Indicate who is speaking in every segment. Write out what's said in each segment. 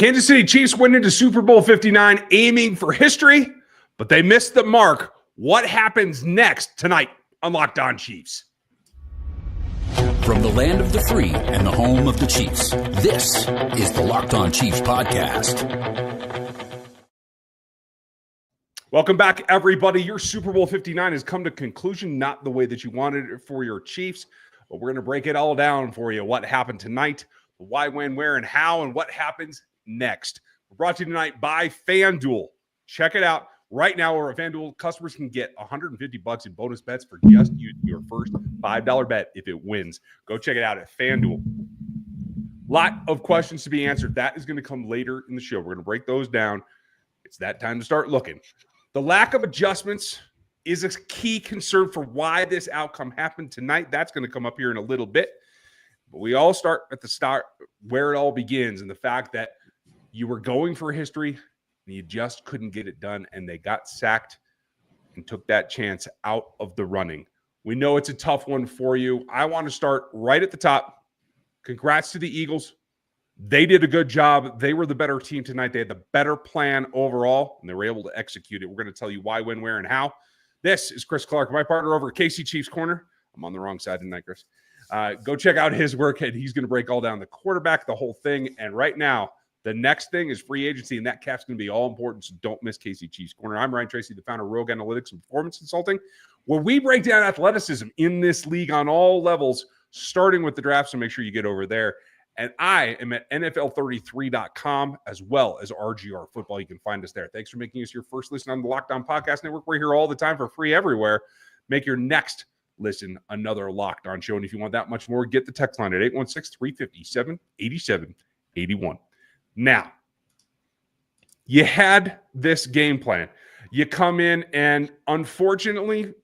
Speaker 1: Kansas City Chiefs went into Super Bowl 59 aiming for history, but they missed the mark. What happens next tonight on Locked On Chiefs?
Speaker 2: From the land of the free and the home of the Chiefs, this is the Locked On Chiefs podcast.
Speaker 1: Welcome back, everybody. Your Super Bowl 59 has come to conclusion, not the way that you wanted it for your Chiefs, but we're going to break it all down for you. What happened tonight, why, when, where, and how, and what happens next. We're brought to you tonight by FanDuel. Check it out. Right now, where FanDuel customers can get $150 in bonus bets for just your first $5 bet if it wins. Go check it out at FanDuel. Lot of questions to be answered. That is going to come later in the show. We're going to break those down. It's that time to start looking. The lack of adjustments is a key concern for why this outcome happened tonight. That's going to come up here in a little bit. But we all start at the start where it all begins, and the fact that you were going for history and you just couldn't get it done, and they got sacked and took that chance out of the running. We know it's a tough one for you. I want to start right at the top. Congrats to the Eagles. They did a good job. They were the better team tonight. They had the better plan overall, and they were able to execute it. We're going to tell you why, when, where, and how. This is Chris Clark, my partner over at KC Chiefs Corner. I'm on the wrong side tonight, Chris. Go check out his work, and he's going to break all down the quarterback, the whole thing. And right now, the next thing is free agency, and that cap's going to be all important, so don't miss KC Chiefs Corner. I'm Ryan Tracy, the founder of Rogue Analytics and Performance Consulting, where we break down athleticism in this league on all levels, starting with the draft, so make sure you get over there. And I am at NFL33.com as well as RGR Football. You can find us there. Thanks for making us your first listen on the Locked On Podcast Network. We're here all the time for free everywhere. Make your next listen another Locked On show. And if you want that much more, get the text line at 816-357-8781. Now, you had this game plan. You come in, and unfortunately,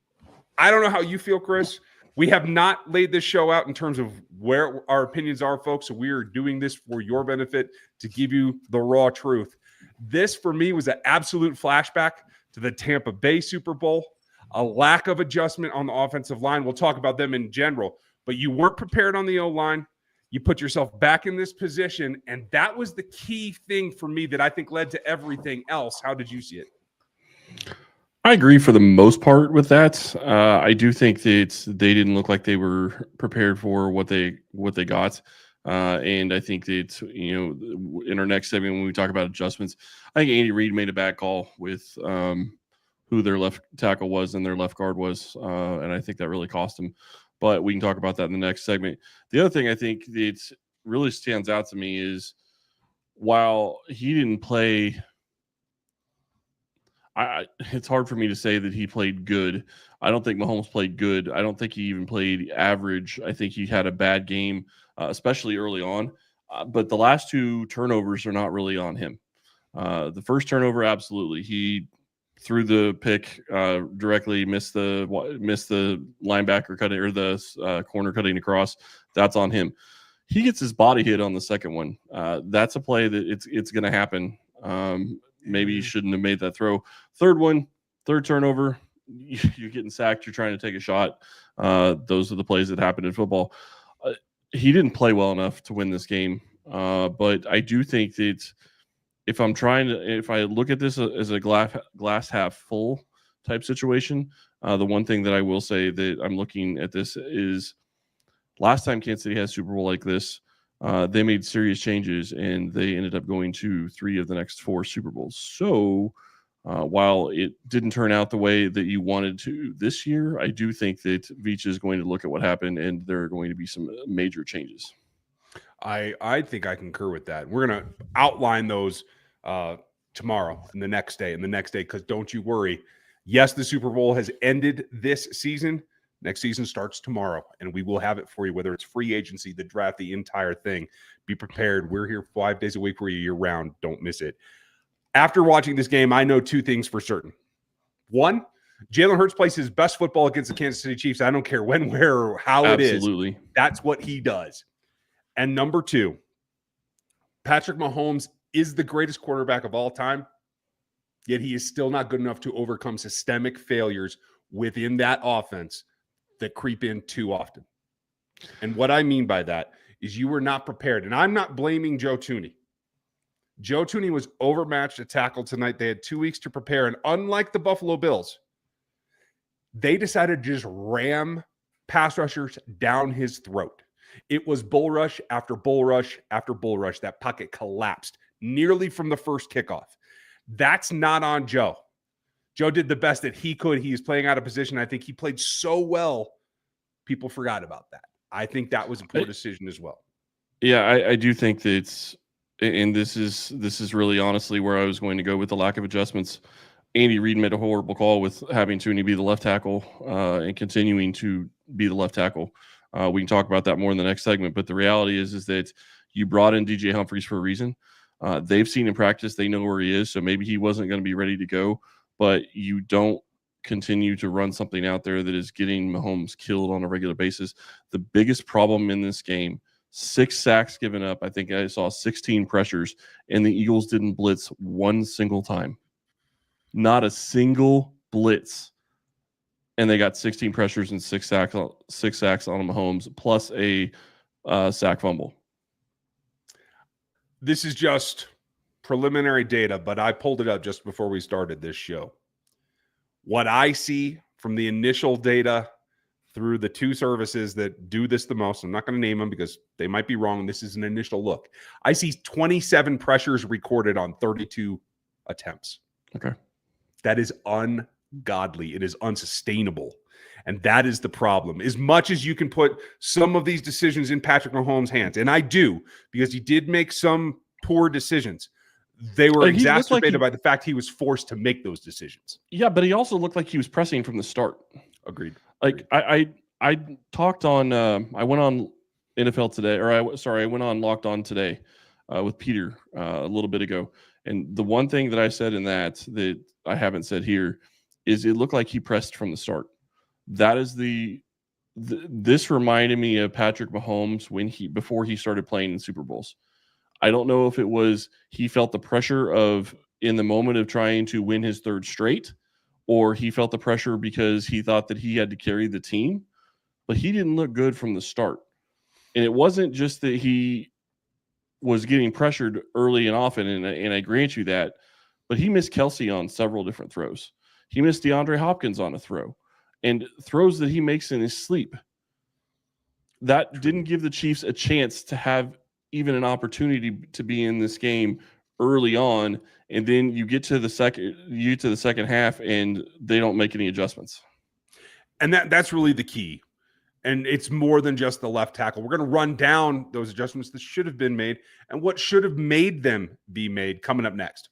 Speaker 1: I don't know how you feel, Chris. We have not laid this show out in terms of where our opinions are, folks. So we are doing this for your benefit to give you the raw truth. This, for me, was an absolute flashback to the Tampa Bay Super Bowl, a lack of adjustment on the offensive line. We'll talk about them in general, but you weren't prepared on the O-line. You put yourself back in this position, and that was the key thing for me that I think led to everything else. How did you see it?
Speaker 3: I agree for the most part with that. I do think that they didn't look like they were prepared for what they got. And I think that, in our next segment, when we talk about adjustments, I think Andy Reid made a bad call with who their left tackle was and their left guard was. And I think that really cost them. But we can talk about that in the next segment. The other thing I think that really stands out to me is while he didn't play – it's hard for me to say that he played good. I don't think Mahomes played good. I don't think he even played average. I think he had a bad game, especially early on. But the last two turnovers are not really on him. The first turnover, absolutely. He threw the pick directly, missed the linebacker cutting or the corner cutting across. That's on him. He gets his body hit on the second one. That's a play that it's going to happen. Maybe you shouldn't have made that throw. Third turnover, you're getting sacked. You're trying to take a shot. Those are the plays that happen in football. He didn't play well enough to win this game. But I do think that if I look at this as a glass half full type situation, the one thing that I will say that I'm looking at this is last time Kansas City had a Super Bowl like this, they made serious changes, and they ended up going to 3 of the next 4 Super Bowls. So while it didn't turn out the way that you wanted to this year, I do think that Veach is going to look at what happened, and there are going to be some major changes.
Speaker 1: I think I concur with that. We're going to outline those tomorrow and the next day, because don't you worry. Yes, the Super Bowl has ended this season. Next season starts tomorrow, and we will have it for you, whether it's free agency, the draft, the entire thing. Be prepared. We're here 5 days a week for you year-round. Don't miss it. After watching this game, I know 2 things for certain. One, Jalen Hurts plays his best football against the Kansas City Chiefs. I don't care when, where, or how it is.
Speaker 3: Absolutely.
Speaker 1: That's what he does. And number 2, Patrick Mahomes is the greatest quarterback of all time, yet he is still not good enough to overcome systemic failures within that offense that creep in too often. And what I mean by that is you were not prepared. And I'm not blaming Joe Thuney. Joe Thuney was overmatched at tackle tonight. They had 2 weeks to prepare. And unlike the Buffalo Bills, they decided to just ram pass rushers down his throat. It was bull rush after bull rush after bull rush. That pocket collapsed nearly from the first kickoff. That's not on Joe. Joe did the best that he could. He was playing out of position. I think he played so well, people forgot about that. I think that was a poor decision as well.
Speaker 3: Yeah, I do think that it's, and this is really honestly where I was going to go with the lack of adjustments. Andy Reid made a horrible call with having Thuney be the left tackle and continuing to be the left tackle. We can talk about that more in the next segment, but the reality is that you brought in DJ Humphries for a reason. They've seen him practice. They know where he is, so maybe he wasn't going to be ready to go, but you don't continue to run something out there that is getting Mahomes killed on a regular basis. The biggest problem in this game, 6 sacks given up. I think I saw 16 pressures, and the Eagles didn't blitz one single time. Not a single blitz. And they got 16 pressures and 6 sacks on Mahomes, plus a sack fumble.
Speaker 1: This is just preliminary data, but I pulled it up just before we started this show. What I see from the initial data through the 2 services that do this the most, I'm not going to name them because they might be wrong. This is an initial look. I see 27 pressures recorded on 32 attempts.
Speaker 3: Okay.
Speaker 1: That is ungodly. It is unsustainable. And that is the problem. As much as you can put some of these decisions in Patrick Mahomes' hands, and I do, because he did make some poor decisions, they were exacerbated by the fact he was forced to make those decisions.
Speaker 3: Yeah, but he also looked like he was pressing from the start.
Speaker 1: Agreed.
Speaker 3: Like I talked on I went on NFL Today, or I went on Locked On Today with Peter a little bit ago. And the one thing that I said in that I haven't said here is it looked like he pressed from the start. That is this reminded me of Patrick Mahomes before he started playing in Super Bowls. I don't know if it was he felt the pressure of in the moment of trying to win his 3rd straight, or he felt the pressure because he thought that he had to carry the team, but he didn't look good from the start. And it wasn't just that he was getting pressured early and often, and I grant you that, but he missed Kelsey on several different throws. He missed DeAndre Hopkins on a throw, and throws that he makes in his sleep. That didn't give the Chiefs a chance to have even an opportunity to be in this game early on, and then you get to the second half, and they don't make any adjustments.
Speaker 1: And that's really the key. And it's more than just the left tackle. We're going to run down those adjustments that should have been made and what should have made them be made coming up next.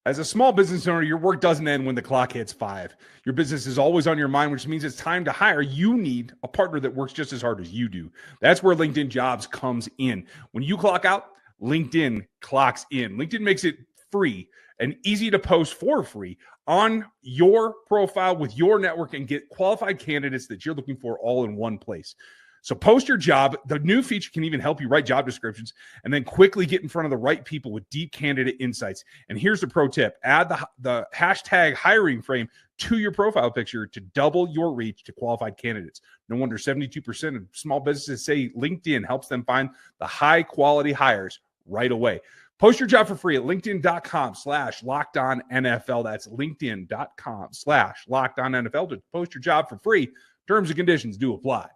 Speaker 1: As a small business owner, your work doesn't end when the clock hits 5. Your business is always on your mind, which means it's time to hire. You need a partner that works just as hard as you do. That's where LinkedIn Jobs comes in. When you clock out, LinkedIn clocks in. LinkedIn makes it free and easy to post for free on your profile with your network and get qualified candidates that you're looking for all in one place. So post your job. The new feature can even help you write job descriptions and then quickly get in front of the right people with deep candidate insights. And here's the pro tip. Add the hashtag hiring frame to your profile picture to double your reach to qualified candidates. No wonder 72% of small businesses say LinkedIn helps them find the high quality hires right away. Post your job for free at linkedin.com/LockedOnNFL. That's linkedin.com/LockedOnNFL to post your job for free. Terms and conditions do apply.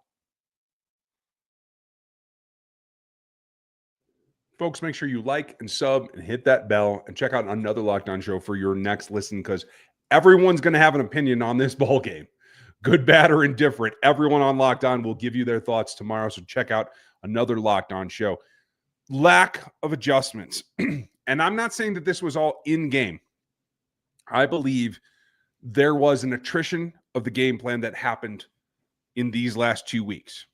Speaker 1: Folks, make sure you like and sub and hit that bell and check out another Locked On show for your next listen, because everyone's going to have an opinion on this ball game. Good, bad, or indifferent. Everyone on Locked On will give you their thoughts tomorrow, so check out another Locked On show. Lack of adjustments. And I'm not saying that this was all in-game. I believe there was an attrition of the game plan that happened in these last 2 weeks.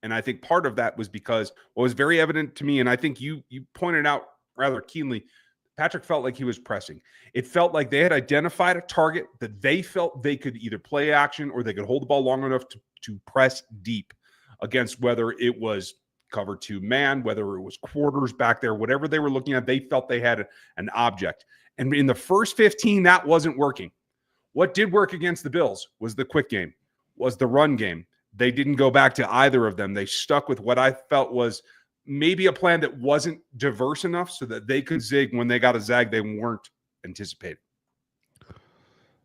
Speaker 1: And I think part of that was because what was very evident to me, and I think you pointed out rather keenly, Patrick felt like he was pressing. It felt like they had identified a target that they felt they could either play action or they could hold the ball long enough to press deep against, whether it was cover 2 man, whether it was quarters back there, whatever they were looking at, they felt they had an object. And in the first 15, that wasn't working. What did work against the Bills was the quick game, was the run game. They didn't go back to either of them. They stuck with what I felt was maybe a plan that wasn't diverse enough so that they could zig when they got a zag they weren't anticipating.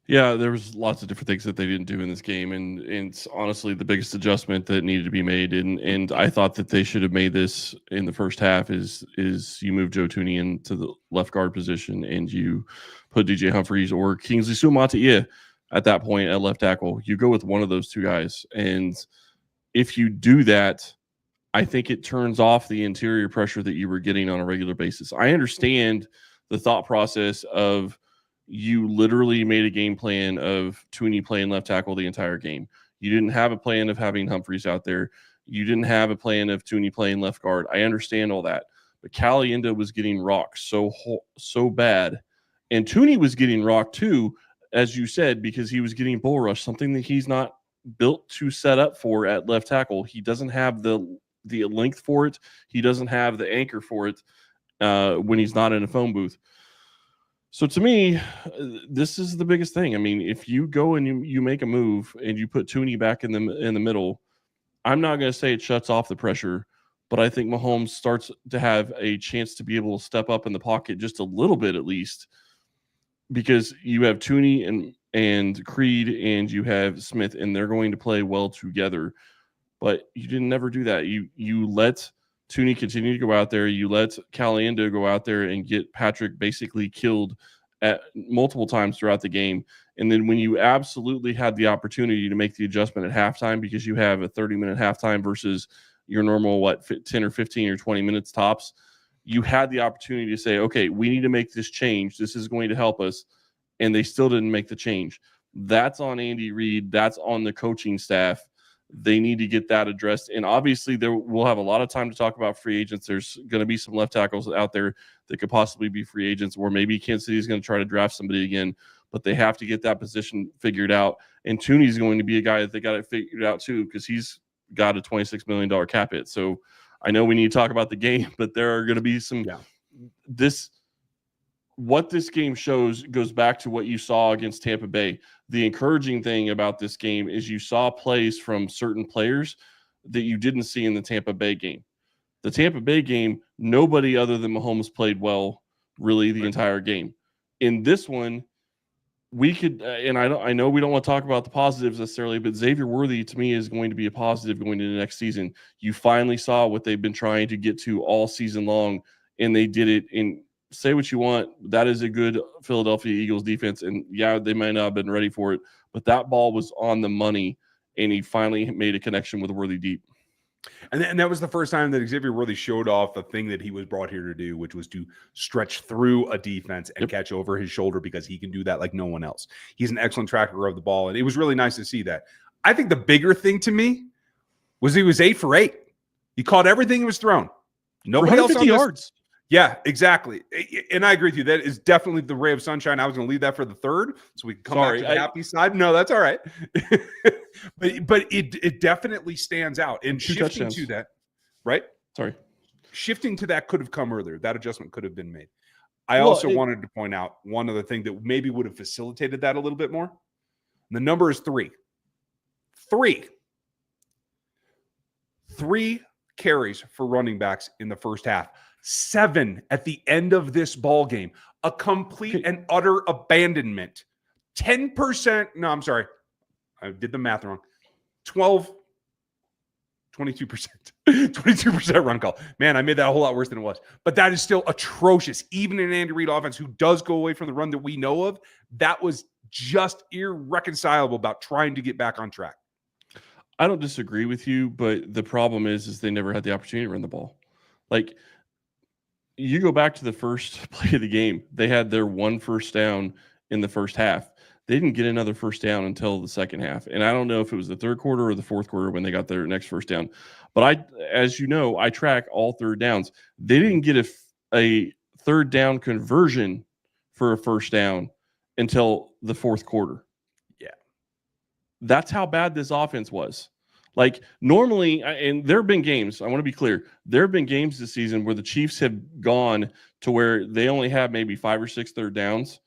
Speaker 3: Yeah, there was lots of different things that they didn't do in this game, and it's honestly the biggest adjustment that needed to be made. And I thought that they should have made this in the first half. Is you move Joe Thuney into the left guard position, and you put DJ Humphries or Kingsley Suamataia at that point at left tackle. You go with one of those two guys, and if you do that, I think it turns off the interior pressure that you were getting on a regular basis. I understand the thought process of you literally made a game plan of Thuney playing left tackle the entire game. You didn't have a plan of having Humphries out there. You didn't have a plan of Thuney playing left guard. I understand all that. But Caliendo was getting rocked so bad. And Thuney was getting rocked too, as you said, because he was getting bull rush, something that he's not built to set up for at left tackle. He doesn't have the length for it. He doesn't have the anchor for it when he's not in a phone booth. So to me, this is the biggest thing. I mean, if you go and you make a move and you put Thuney back in the middle, I'm not going to say it shuts off the pressure, but I think Mahomes starts to have a chance to be able to step up in the pocket just a little bit at least, because you have Thuney and Creed and you have Smith, and they're going to play well together. But you didn't never do that. You let Thuney continue to go out there. You let Caliendo go out there and get Patrick basically killed at multiple times throughout the game. And then when you absolutely had the opportunity to make the adjustment at halftime, because you have a 30-minute halftime versus your normal, 10 or 15 or 20 minutes tops, you had the opportunity to say, okay, we need to make this change. This is going to help us. And they still didn't make the change. That's on Andy Reid. That's on the coaching staff. They need to get that addressed. And obviously, we'll have a lot of time to talk about free agents. There's going to be some left tackles out there that could possibly be free agents, or maybe Kansas City is going to try to draft somebody again. But they have to get that position figured out. And Thuney is going to be a guy that they got it figured out too, because he's got a $26 million cap hit. So I know we need to talk about the game, but there are going to be some what this game shows goes back to what you saw against Tampa Bay. The encouraging thing about this game is you saw plays from certain players that you didn't see in the Tampa Bay game. The Tampa Bay game, nobody other than Mahomes played well really the entire game. In this one, we could, and I know we don't want to talk about the positives necessarily, but Xavier Worthy to me is going to be a positive going into the next season. You finally saw what they've been trying to get to all season long, and they did it in. Say what you want, that is a good Philadelphia Eagles defense, and yeah, they might not have been ready for it, but that ball was on the money, and he finally made a connection with Worthy deep.
Speaker 1: And that was the first time that Xavier Worthy showed off the thing that he was brought here to do, which was to stretch through a defense and catch over his shoulder, because he can do that like no one else. He's an excellent tracker of the ball, and it was really nice to see that. I think the bigger thing to me was he was 8 for 8. He caught everything he was thrown. Nobody else on yards. Yeah, exactly. And I agree with you. That is definitely the ray of sunshine. I was going to leave that for the third, so we can come back to the happy side. No, that's all right. but it definitely stands out. And shifting to that, right?
Speaker 3: Sorry.
Speaker 1: Shifting to that could have come earlier. That adjustment could have been made. I also wanted to point out one other thing that maybe would have facilitated that a little bit more. The number is 3. 3 carries for running backs in the first half. 7 at the end of this ball game. A complete and utter abandonment. 10%. No, I'm sorry. I did the math wrong. 22%. 22% run call. Man, I made that a whole lot worse than it was. But that is still atrocious. Even in an Andy Reid offense who does go away from the run that we know of, that was just irreconcilable about trying to get back on track.
Speaker 3: I don't disagree with you, but the problem is they never had the opportunity to run the ball. Like, you go back to the first play of the game, they had their 1 first down in the first half. They didn't get another first down until the second half. And I don't know if it was the third quarter or the fourth quarter when they got their next first down. But as you know, I track all third downs. They didn't get a third down conversion for a first down until the fourth quarter.
Speaker 1: Yeah.
Speaker 3: That's how bad this offense was. Like, normally, and there have been games, I want to be clear, there have been games this season where the Chiefs have gone to where they only have maybe 5 or 6 third downs,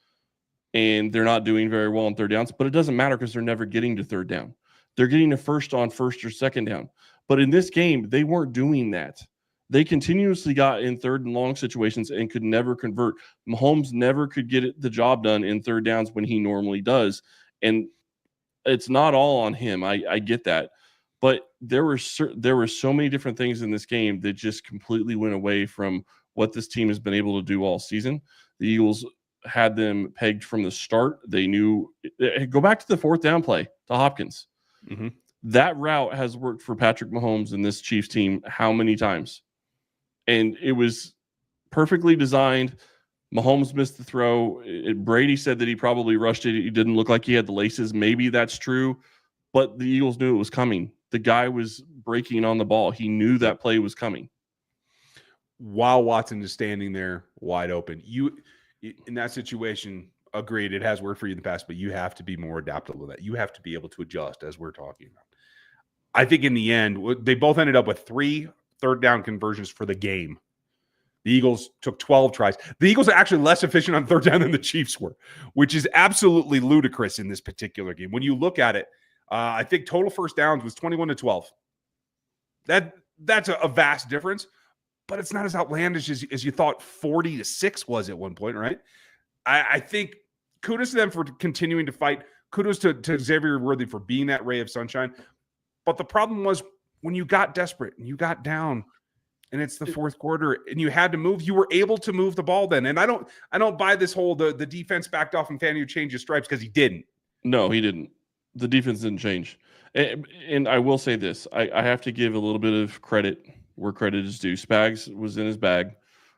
Speaker 3: and they're not doing very well on third downs, but it doesn't matter because they're never getting to third down. They're getting to first on first or second down. But in this game, they weren't doing that. They continuously got in third and long situations and could never convert. Mahomes never could get the job done in third downs when he normally does. And it's not all on him. I get that. But there were so many different things in this game that just completely went away from what this team has been able to do all season. The Eagles had them pegged from the start. They knew – go back to the fourth down play to Hopkins.
Speaker 1: Mm-hmm.
Speaker 3: That route has worked for Patrick Mahomes and this Chiefs team how many times? And it was perfectly designed. Mahomes missed the throw. Brady said that he probably rushed it. He didn't look like he had the laces. Maybe that's true, but the Eagles knew it was coming. The guy was breaking on the ball. He knew that play was coming.
Speaker 1: While Watson is standing there wide open, you in that situation, agreed, it has worked for you in the past, but you have to be more adaptable to that. You have to be able to adjust, as we're talking about. I think in the end, they both ended up with 3 third down conversions for the game. The Eagles took 12 tries. The Eagles are actually less efficient on third down than the Chiefs were, which is absolutely ludicrous in this particular game. When you look at it, I think total first downs was 21-12. That's a vast difference, but it's not as outlandish as you thought 40-6 was at one point, right? I think kudos to them for continuing to fight. Kudos to Xavier Worthy for being that ray of sunshine. But the problem was when you got desperate and you got down and it's the fourth quarter and you had to move, you were able to move the ball then. And I don't buy this whole the defense backed off and FanDuel changed his stripes because he didn't. No,
Speaker 3: he didn't. The defense didn't change. And I will say this. I have to give a little bit of credit where credit is due. Spags was in his bag.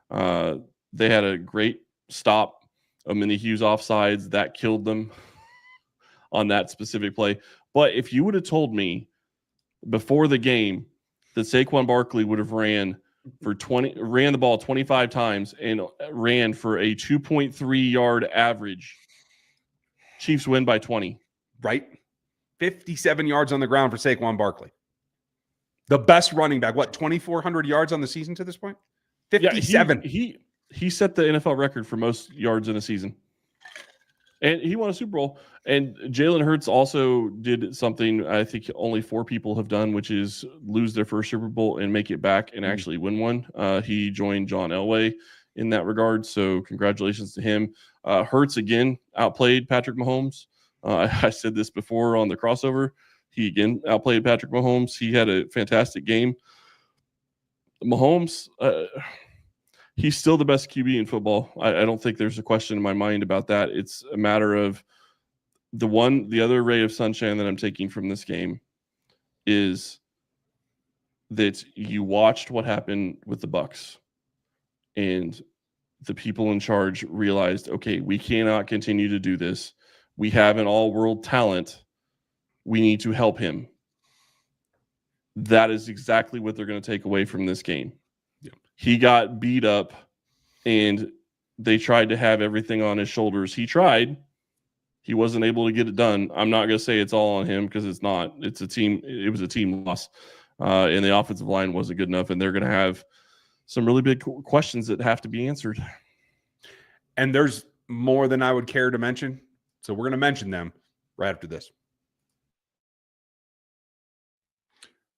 Speaker 3: They had a great stop. Mini Hughes offsides. That killed them on that specific play. But if you would have told me before the game that Saquon Barkley would have ran the ball 25 times and ran for a 2.3 yard average, Chiefs win by 20.
Speaker 1: Right? 57 yards on the ground for Saquon Barkley. The best running back. What, 2,400 yards on the season to this point? 57.
Speaker 3: Yeah, he set the NFL record for most yards in a season. And he won a Super Bowl. And Jalen Hurts also did something I think only 4 people have done, which is lose their first Super Bowl and make it back and actually win one. He joined John Elway in that regard. So congratulations to him. Hurts again outplayed Patrick Mahomes. I said this before on the crossover. He again outplayed Patrick Mahomes. He had a fantastic game. Mahomes, he's still the best QB in football. I don't think there's a question in my mind about that. It's a matter of the other ray of sunshine that I'm taking from this game is that you watched what happened with the Bucs, and the people in charge realized, okay, we cannot continue to do this. We have an all-world talent. We need to help him. That is exactly what they're going to take away from this game. Yeah. He got beat up, and they tried to have everything on his shoulders. He tried. He wasn't able to get it done. I'm not going to say it's all on him because it's not. It's a team. It was a team loss, and the offensive line wasn't good enough, and they're going to have some really big questions that have to be answered.
Speaker 1: And there's more than I would care to mention, so we're going to mention them right after this.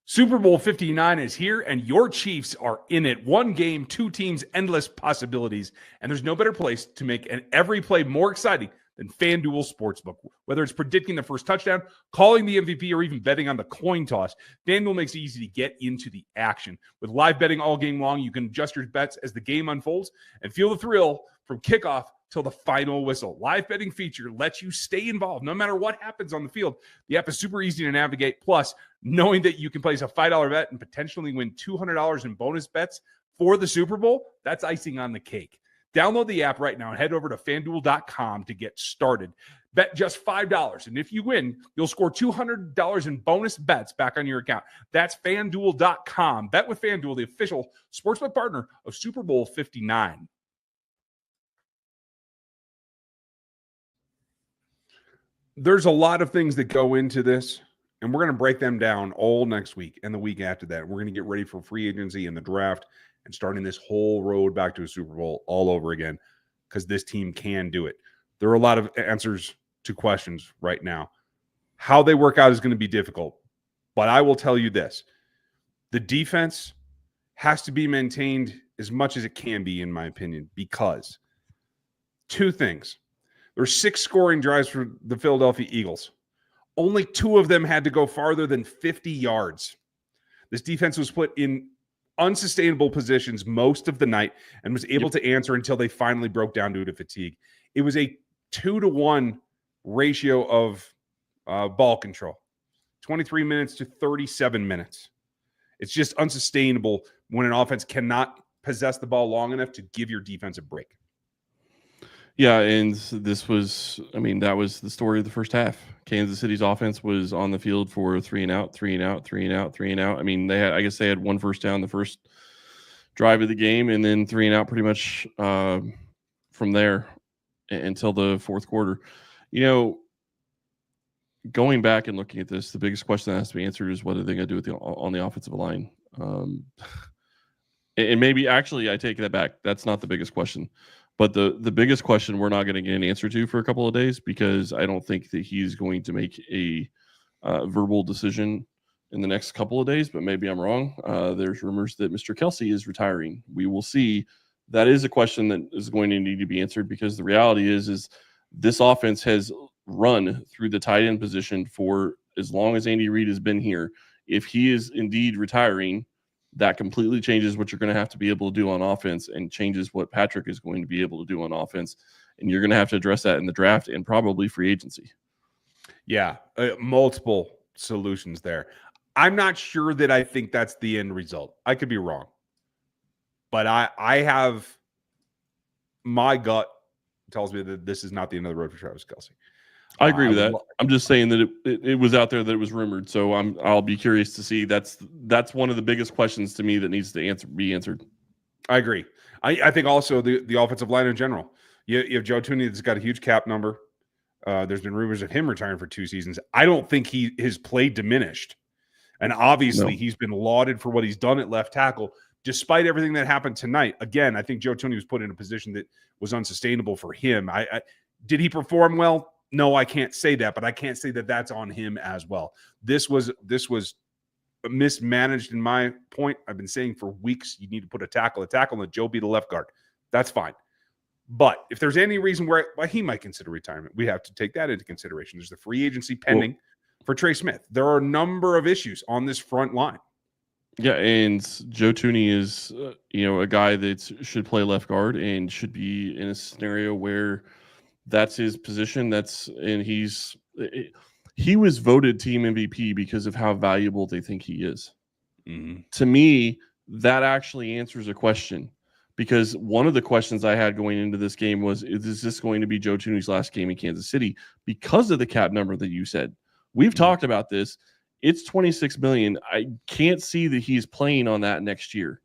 Speaker 1: Super Bowl 59 is here, and your Chiefs are in it. One game, 2 teams, endless possibilities. And there's no better place to make every play more exciting than FanDuel Sportsbook. Whether it's predicting the first touchdown, calling the MVP, or even betting on the coin toss, FanDuel makes it easy to get into the action. With live betting all game long, you can adjust your bets as the game unfolds and feel the thrill from kickoff till the final whistle. Live betting feature lets you stay involved no matter what happens on the field. The app is super easy to navigate. Plus, knowing that you can place a $5 bet and potentially win $200 in bonus bets for the Super Bowl, that's icing on the cake. Download the app right now and head over to FanDuel.com to get started. Bet just $5, and if you win, you'll score $200 in bonus bets back on your account. That's FanDuel.com. Bet with FanDuel, the official sportsbook partner of Super Bowl 59. There's a lot of things that go into this, and we're going to break them down all next week and the week after that. We're going to get ready for free agency and the draft and starting this whole road back to a Super Bowl all over again because this team can do it. There are a lot of answers to questions right now. How they work out is going to be difficult, but I will tell you this. The defense has to be maintained as much as it can be, in my opinion, because two things. There's 6 scoring drives for the Philadelphia Eagles. Only 2 of them had to go farther than 50 yards. This defense was put in unsustainable positions most of the night and was able to answer until they finally broke down due to fatigue. It was a 2-to-1 ratio of ball control, 23 minutes to 37 minutes. It's just unsustainable when an offense cannot possess the ball long enough to give your defense a break.
Speaker 3: Yeah, and that was the story of the first half. Kansas City's offense was on the field for 3 and out, 3 and out, 3 and out, 3 and out. I mean, I guess they had 1 first down the first drive of the game, and then 3 and out pretty much from there until the fourth quarter. You know, going back and looking at this, the biggest question that has to be answered is what are they going to do on the offensive line? And maybe actually I take that back. That's not the biggest question. But the biggest question we're not going to get an answer to for a couple of days, because I don't think that he's going to make a verbal decision in the next couple of days, but maybe I'm wrong. There's rumors that Mr. Kelsey is retiring. We will see. That is a question that is going to need to be answered, because the reality is this offense has run through the tight end position for as long as Andy Reid has been here. If he is indeed retiring, that completely changes what you're going to have to be able to do on offense and changes what Patrick is going to be able to do on offense. And you're going to have to address that in the draft and probably free agency.
Speaker 1: Yeah, multiple solutions there. I'm not sure that I think that's the end result. I could be wrong. But I have, my gut tells me that this is not the end of the road for Travis Kelce.
Speaker 3: I agree with that. I'm just saying that it was out there that it was rumored. So I'll be curious to see. That's one of the biggest questions to me that needs to be answered.
Speaker 1: I agree. I think also the offensive line in general. You have Joe Thuney that's got a huge cap number. There's been rumors of him retiring for 2 seasons. I don't think his play diminished. And obviously he's been lauded for what he's done at left tackle. Despite everything that happened tonight, again, I think Joe Thuney was put in a position that was unsustainable for him. Did he perform well? No, I can't say that, but I can't say that that's on him as well. This was mismanaged in my point. I've been saying for weeks, you need to put a tackle, and let Joe be the left guard. That's fine. But if there's any reason why he might consider retirement, we have to take that into consideration. There's the free agency pending for Trey Smith. There are a number of issues on this front line.
Speaker 3: Yeah, and Joe Thuney is, a guy that should play left guard and should be in a scenario where that's his position. He was voted team MVP because of how valuable they think he is. Mm-hmm. To me, that actually answers a question, because one of the questions I had going into this game was, is this going to be Joe Thuney's last game in Kansas City because of the cap number that you said? We've talked about this. It's $26 million. I can't see that he's playing on that next year.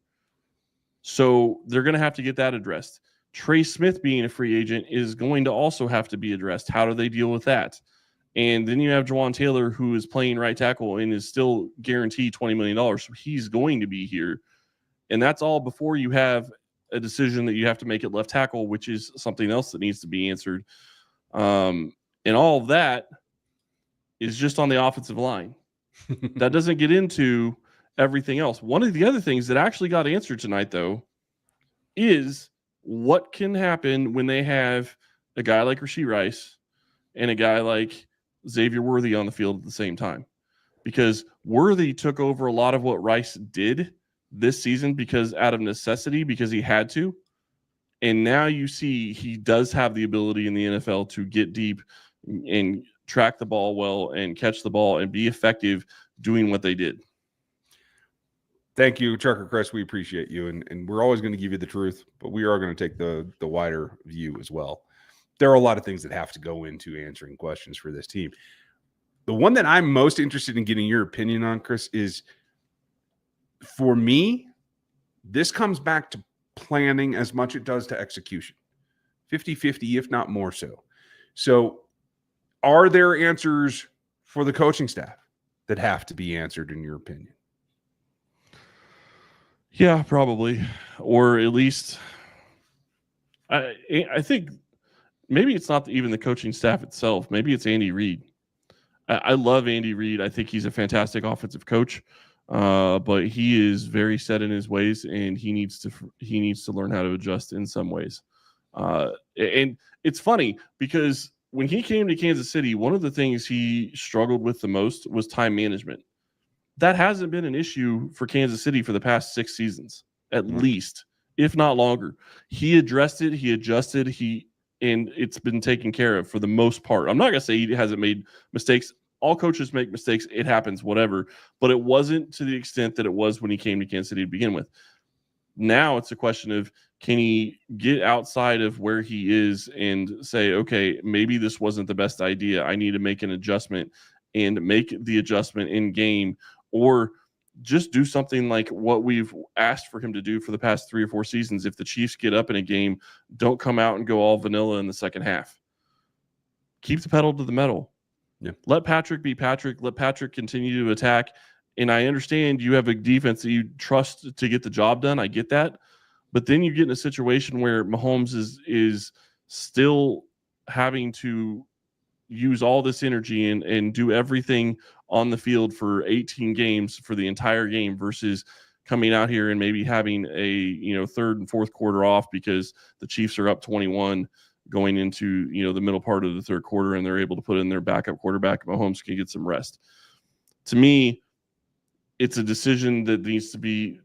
Speaker 3: So they're going to have to get that addressed. Trey Smith being a free agent is going to also have to be addressed. How do they deal with that? And then you have Jawan Taylor, who is playing right tackle and is still guaranteed $20 million. So he's going to be here. And that's all before you have a decision that you have to make at left tackle, which is something else that needs to be answered. And all of that is just on the offensive line. That doesn't get into everything else. One of the other things that actually got answered tonight, though, is what can happen when they have a guy like Rashee Rice and a guy like Xavier Worthy on the field at the same time. Because Worthy took over a lot of what Rice did this season out of necessity, because he had to. And now you see he does have the ability in the NFL to get deep and track the ball well and catch the ball and be effective doing what they did.
Speaker 1: Thank you, Trucker Chris. We appreciate you. And we're always going to give you the truth, but we are going to take the wider view as well. There are a lot of things that have to go into answering questions for this team. The one that I'm most interested in getting your opinion on, Chris, is, for me, this comes back to planning as much as it does to execution. 50-50, if not more so. So are there answers for the coaching staff that have to be answered, in your opinion?
Speaker 3: Yeah, probably. Or at least I think maybe it's not even the coaching staff itself. Maybe it's Andy Reid. I love Andy Reid. I think he's a fantastic offensive coach. but he is very set in his ways, and he needs to learn how to adjust in some ways. And it's funny because when he came to Kansas City, one of the things he struggled with the most was time management. That hasn't been an issue for Kansas City for the past 6 seasons, at least, if not longer. He addressed it, he adjusted, and it's been taken care of for the most part. I'm not going to say he hasn't made mistakes. All coaches make mistakes. It happens, whatever. But it wasn't to the extent that it was when he came to Kansas City to begin with. Now it's a question of, can he get outside of where he is and say, okay, maybe this wasn't the best idea. I need to make an adjustment and make the adjustment in game, or just do something like what we've asked for him to do for the past 3 or 4 seasons. If the Chiefs get up in a game, don't come out and go all vanilla in the second half. Keep the pedal to the metal.
Speaker 1: Yeah.
Speaker 3: Let Patrick be Patrick. Let Patrick continue to attack. And I understand you have a defense that you trust to get the job done. I get that. But then you get in a situation where Mahomes is still having to use all this energy and do everything on the field for 18 games for the entire game, versus coming out here and maybe having a third and fourth quarter off because the Chiefs are up 21 going into the middle part of the third quarter, and they're able to put in their backup quarterback. Mahomes can get some rest. To me, it's a decision that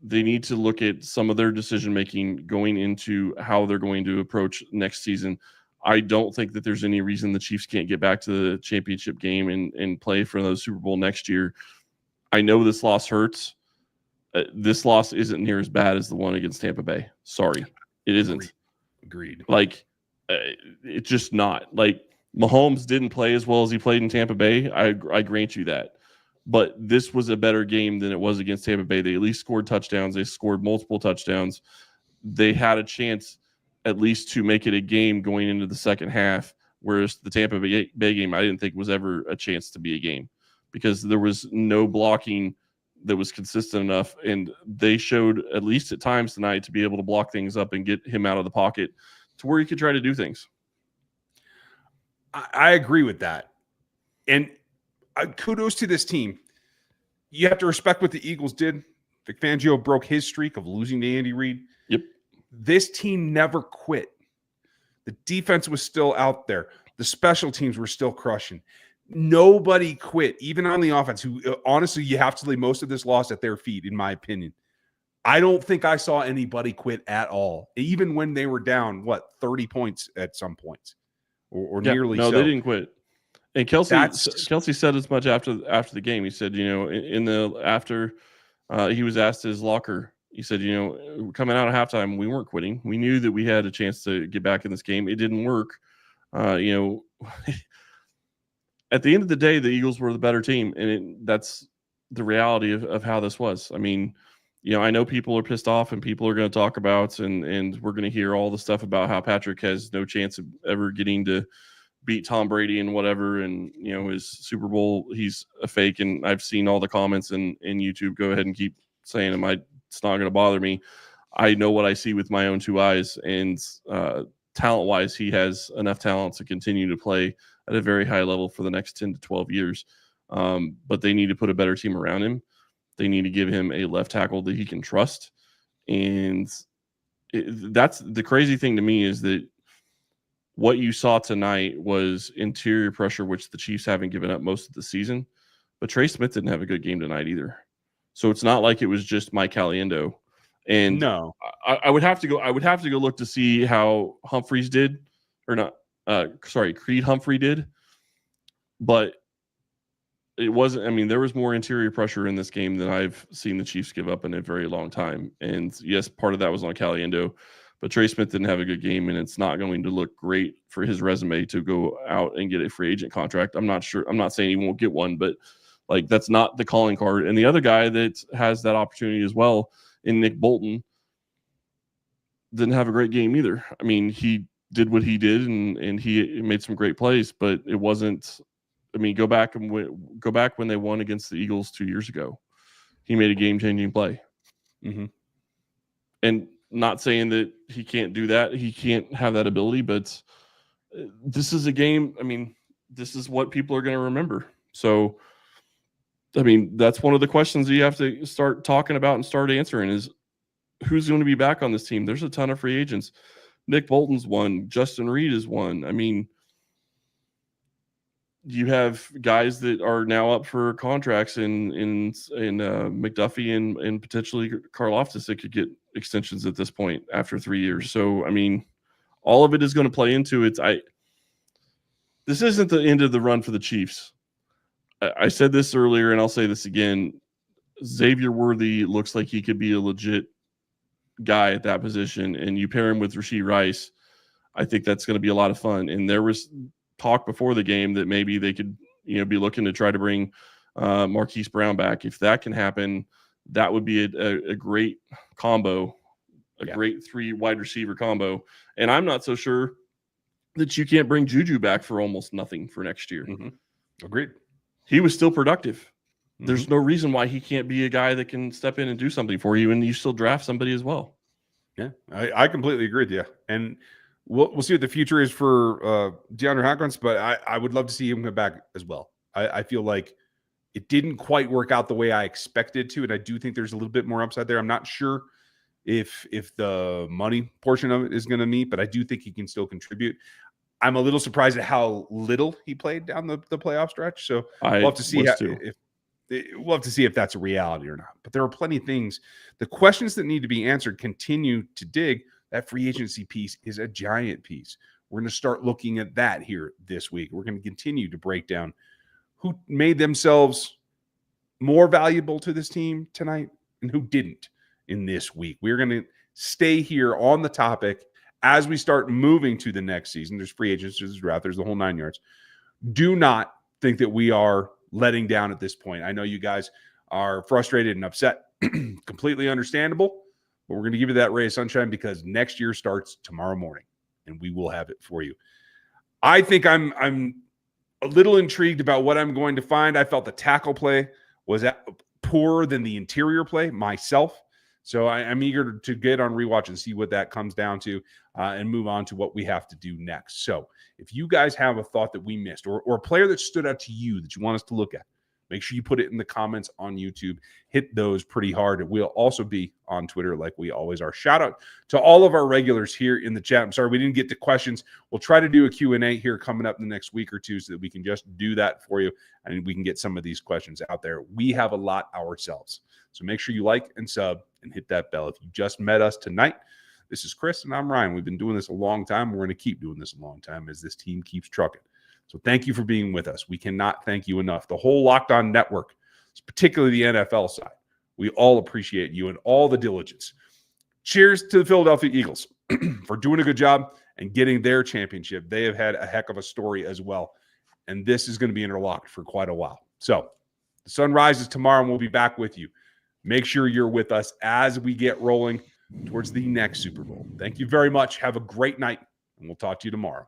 Speaker 3: they need to look at some of their decision making going into how they're going to approach next season. I don't think that there's any reason the Chiefs can't get back to the championship game and play for the Super Bowl next year. I know this loss hurts. This loss isn't near as bad as the one against Tampa Bay. Sorry, it isn't.
Speaker 1: Agreed.
Speaker 3: It's just not. Mahomes didn't play as well as he played in Tampa Bay. I grant you that. But this was a better game than it was against Tampa Bay. They at least scored touchdowns. They scored multiple touchdowns. They had a chance at least to make it a game going into the second half, whereas the Tampa Bay game I didn't think was ever a chance to be a game, because there was no blocking that was consistent enough, and they showed, at least at times tonight, to be able to block things up and get him out of the pocket to where he could try to do things.
Speaker 1: I agree with that. And kudos to this team. You have to respect what the Eagles did. Vic Fangio broke his streak of losing to Andy Reid.
Speaker 3: Yep.
Speaker 1: This team never quit. The defense was still out there. The special teams were still crushing. Nobody quit, even on the offense, who honestly, you have to lay most of this loss at their feet, in my opinion. I don't think I saw anybody quit at all, even when they were down, 30 points at some points or nearly so.
Speaker 3: No, they didn't quit. And Kelsey said as much after the game. He said, after he was asked his locker, he said, coming out of halftime, we weren't quitting. We knew that we had a chance to get back in this game. It didn't work. At the end of the day, the Eagles were the better team, and that's the reality of how this was. I mean, I know people are pissed off, and people are going to talk about, and we're going to hear all the stuff about how Patrick has no chance of ever getting to beat Tom Brady and whatever, and his Super Bowl, he's a fake. And I've seen all the comments in YouTube. Go ahead and keep saying them. It's not going to bother me. I know what I see with my own 2 eyes, and talent-wise, he has enough talent to continue to play at a very high level for the next 10 to 12 years. But they need to put a better team around him. They need to give him a left tackle that he can trust. And that's the crazy thing to me, is that what you saw tonight was interior pressure, which the Chiefs haven't given up most of the season. But Trey Smith didn't have a good game tonight either. So it's not like it was just Mike Caliendo. And
Speaker 1: no,
Speaker 3: I would have to go look to see how Humphreys did, or not. Creed Humphrey did. But it wasn't. I mean, there was more interior pressure in this game than I've seen the Chiefs give up in a very long time. And yes, part of that was on Caliendo. But Trey Smith didn't have a good game, and it's not going to look great for his resume to go out and get a free agent contract. I'm not sure. I'm not saying he won't get one, but that's not the calling card. And the other guy that has that opportunity as well, in Nick Bolton, didn't have a great game either. I mean, he did what he did, and he made some great plays, but it wasn't. I mean, go back when they won against the Eagles 2 years ago. He made a game-changing play.
Speaker 1: Mm-hmm.
Speaker 3: And not saying that he can't do that. He can't have that ability, but this is a game. I mean, this is what people are going to remember. So I mean, that's one of the questions you have to start talking about and start answering is who's going to be back on this team. There's a ton of free agents. Nick Bolton's one. Justin Reed is one. I mean, you have guys that are now up for contracts in McDuffie and potentially Karloftis that could get extensions at this point after 3 years. So, I mean, all of it is going to play into it. This isn't the end of the run for the Chiefs. I said this earlier, and I'll say this again. Xavier Worthy looks like he could be a legit guy at that position, and you pair him with Rashee Rice, I think that's going to be a lot of fun. And there was talk before the game that maybe they could, be looking to try to bring Marquise Brown back. If that can happen, that would be a great combo, great 3 wide receiver combo. And I'm not so sure that you can't bring Juju back for almost nothing for next year.
Speaker 1: Mm-hmm. Agreed.
Speaker 3: He was still productive.
Speaker 1: Mm-hmm.
Speaker 3: There's no reason why he can't be a guy that can step in and do something for you, and you still draft somebody as well.
Speaker 1: Yeah, I completely agree with you. And we'll see what the future is for DeAndre Hopkins, but I would love to see him come back as well. I feel like it didn't quite work out the way I expected to, and I do think there's a little bit more upside there. I'm not sure if the money portion of it is going to meet, but I do think he can still contribute. I'm a little surprised at how little he played down the playoff stretch. So we'll have to see we'll have to see if that's a reality or not. But there are plenty of things. The questions that need to be answered continue to dig. That free agency piece is a giant piece. We're going to start looking at that here this week. We're going to continue to break down who made themselves more valuable to this team tonight and who didn't in this week. We're going to stay here on the topic as we start moving to the next season. There's free agents, there's draft, there's the whole 9 yards. Do not think that we are letting down at this point. I know you guys are frustrated and upset. Completely understandable. But we're going to give you that ray of sunshine because next year starts tomorrow morning, and we will have it for you. I think I'm a little intrigued about what I'm going to find. I felt the tackle play was poorer than the interior play myself. So I'm eager to get on rewatch and see what that comes down to and move on to what we have to do next. So if you guys have a thought that we missed or a player that stood out to you that you want us to look at, make sure you put it in the comments on YouTube. Hit those pretty hard. We'll also be on Twitter like we always are. Shout out to all of our regulars here in the chat. I'm sorry we didn't get to questions. We'll try to do a Q&A here coming up in the next week or two so that we can just do that for you and we can get some of these questions out there. We have a lot ourselves. So make sure you like and sub and hit that bell. If you just met us tonight, this is Chris and I'm Ryan. We've been doing this a long time. We're going to keep doing this a long time as this team keeps trucking. So thank you for being with us. We cannot thank you enough. The whole Locked On Network, particularly the NFL side, we all appreciate you and all the diligence. Cheers to the Philadelphia Eagles for doing a good job and getting their championship. They have had a heck of a story as well, and this is going to be interlocked for quite a while. So the sun rises tomorrow, and we'll be back with you. Make sure you're with us as we get rolling towards the next Super Bowl. Thank you very much. Have a great night, and we'll talk to you tomorrow.